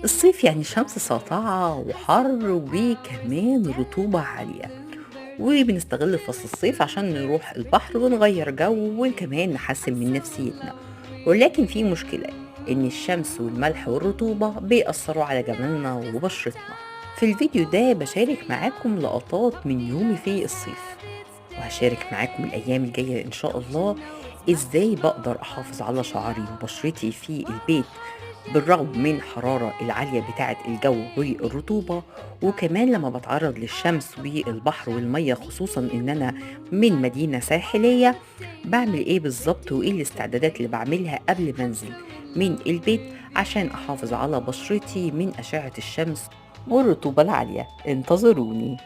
الصيف يعني شمس ساطعة وحر وكمان رطوبة عالية، وبنستغل فصل الصيف عشان نروح البحر ونغير جو وكمان نحسن من نفسيتنا. ولكن في مشكلة، إن الشمس والملح والرطوبة بيأثروا على جمالنا وبشرتنا. في الفيديو ده بشارك معاكم لقطات من يومي في الصيف، وهشارك معاكم الأيام الجاية إن شاء الله إزاي بقدر أحافظ على شعري وبشرتي في البيت بالرغم من الحرارة العالية بتاعة الجو والرطوبة، وكمان لما بتعرض للشمس والبحر والمية، خصوصا إن أنا من مدينة ساحلية بعمل إيه بالظبط وإيه الاستعدادات اللي بعملها قبل ما أنزل من البيت عشان أحافظ على بشرتي من أشعة الشمس والرطوبة العالية. انتظروني.